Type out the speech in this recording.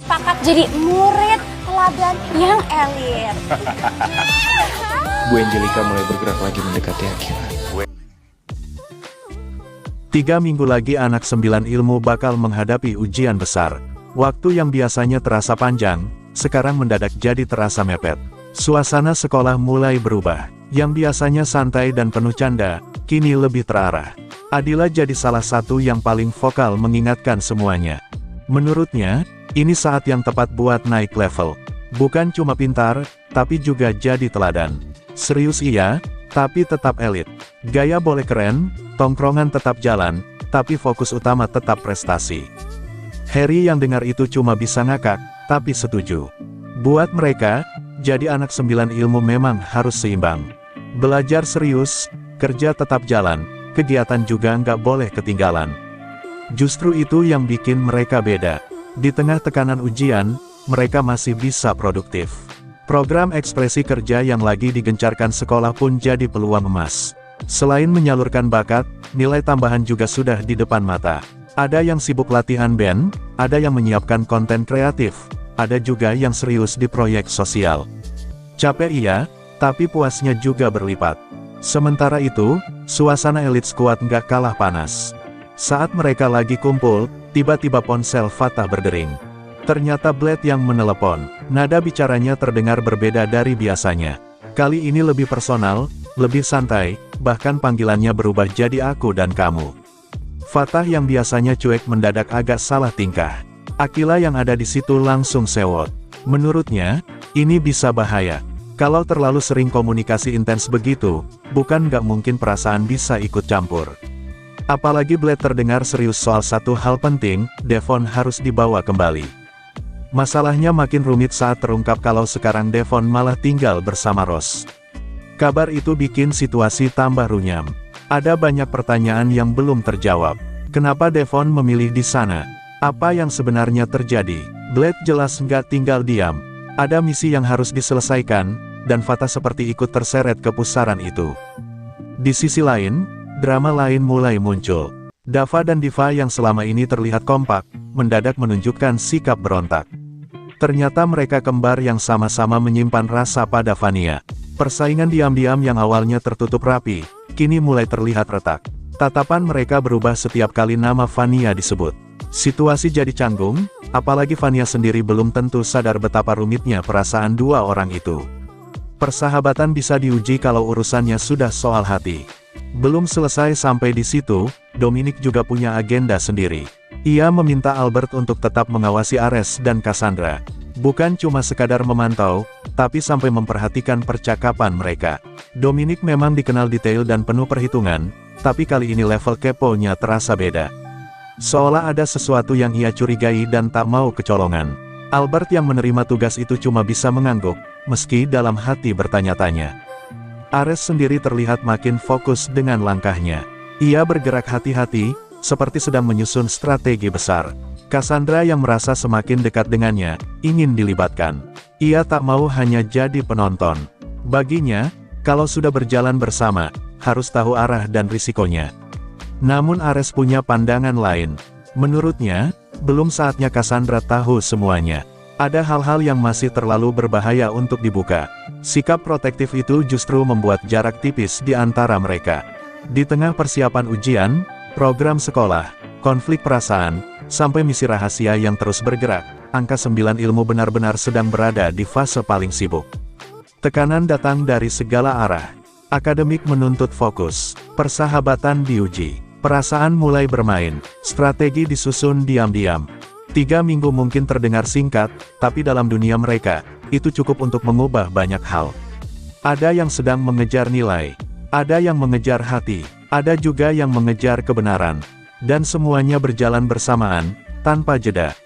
sepakat jadi murid teladan yang elit. Bu Angelika mulai bergerak lagi mendekati Akila. 3 minggu lagi anak 9 ilmu bakal menghadapi ujian besar. Waktu yang biasanya terasa panjang, sekarang mendadak jadi terasa mepet. Suasana sekolah mulai berubah. Yang biasanya santai dan penuh canda, kini lebih terarah. Adila jadi salah satu yang paling vokal mengingatkan semuanya. Menurutnya, ini saat yang tepat buat naik level. Bukan cuma pintar, tapi juga jadi teladan. Serius iya, tapi tetap elit. Gaya boleh keren, tongkrongan tetap jalan, tapi fokus utama tetap prestasi. Harry yang dengar itu cuma bisa ngakak, tapi setuju. Buat mereka, jadi anak 9 ilmu memang harus seimbang. Belajar serius, kerja tetap jalan, kegiatan juga nggak boleh ketinggalan. Justru itu yang bikin mereka beda. Di tengah tekanan ujian, mereka masih bisa produktif. Program ekspresi kerja yang lagi digencarkan sekolah pun jadi peluang emas. Selain menyalurkan bakat, nilai tambahan juga sudah di depan mata. Ada yang sibuk latihan band, ada yang menyiapkan konten kreatif, ada juga yang serius di proyek sosial. Capek iya, tapi puasnya juga berlipat. Sementara itu, suasana elit squad nggak kalah panas. Saat mereka lagi kumpul, tiba-tiba ponsel Fatah berdering. Ternyata Blade yang menelepon. Nada bicaranya terdengar berbeda dari biasanya. Kali ini lebih personal, lebih santai, bahkan panggilannya berubah jadi aku dan kamu. Fatah yang biasanya cuek mendadak agak salah tingkah. Akila yang ada di situ langsung sewot. Menurutnya, ini bisa bahaya. Kalau terlalu sering komunikasi intens begitu, bukan nggak mungkin perasaan bisa ikut campur. Apalagi Blade terdengar serius soal satu hal penting, Devon harus dibawa kembali. Masalahnya makin rumit saat terungkap kalau sekarang Devon malah tinggal bersama Rose. Kabar itu bikin situasi tambah runyam. Ada banyak pertanyaan yang belum terjawab. Kenapa Devon memilih di sana? Apa yang sebenarnya terjadi? Blade jelas nggak tinggal diam. Ada misi yang harus diselesaikan, dan Fatah seperti ikut terseret ke pusaran itu. Di sisi lain, drama lain mulai muncul. Dava dan Diva yang selama ini terlihat kompak, mendadak menunjukkan sikap berontak. Ternyata mereka kembar yang sama-sama menyimpan rasa pada Vania. Persaingan diam-diam yang awalnya tertutup rapi, kini mulai terlihat retak. Tatapan mereka berubah setiap kali nama Vania disebut. Situasi jadi canggung, apalagi Vania sendiri belum tentu sadar betapa rumitnya perasaan dua orang itu. Persahabatan bisa diuji kalau urusannya sudah soal hati. Belum selesai sampai di situ, Dominic juga punya agenda sendiri. Ia meminta Albert untuk tetap mengawasi Ares dan Cassandra. Bukan cuma sekadar memantau, tapi sampai memperhatikan percakapan mereka. Dominic memang dikenal detail dan penuh perhitungan, tapi kali ini level kepo-nya terasa beda. Seolah ada sesuatu yang ia curigai dan tak mau kecolongan. Albert yang menerima tugas itu cuma bisa mengangguk, meski dalam hati bertanya-tanya. Ares sendiri terlihat makin fokus dengan langkahnya. Ia bergerak hati-hati, seperti sedang menyusun strategi besar. Cassandra yang merasa semakin dekat dengannya, ingin dilibatkan. Ia tak mau hanya jadi penonton. Baginya, kalau sudah berjalan bersama, harus tahu arah dan risikonya. Namun Ares punya pandangan lain. Menurutnya, belum saatnya Cassandra tahu semuanya. Ada hal-hal yang masih terlalu berbahaya untuk dibuka. Sikap protektif itu justru membuat jarak tipis di antara mereka. Di tengah persiapan ujian, program sekolah, konflik perasaan, sampai misi rahasia yang terus bergerak, angka 9 ilmu benar-benar sedang berada di fase paling sibuk. Tekanan datang dari segala arah. Akademik menuntut fokus, persahabatan diuji, perasaan mulai bermain, strategi disusun diam-diam. 3 minggu mungkin terdengar singkat, tapi dalam dunia mereka, itu cukup untuk mengubah banyak hal. Ada yang sedang mengejar nilai, ada yang mengejar hati, ada juga yang mengejar kebenaran. Dan semuanya berjalan bersamaan, tanpa jeda.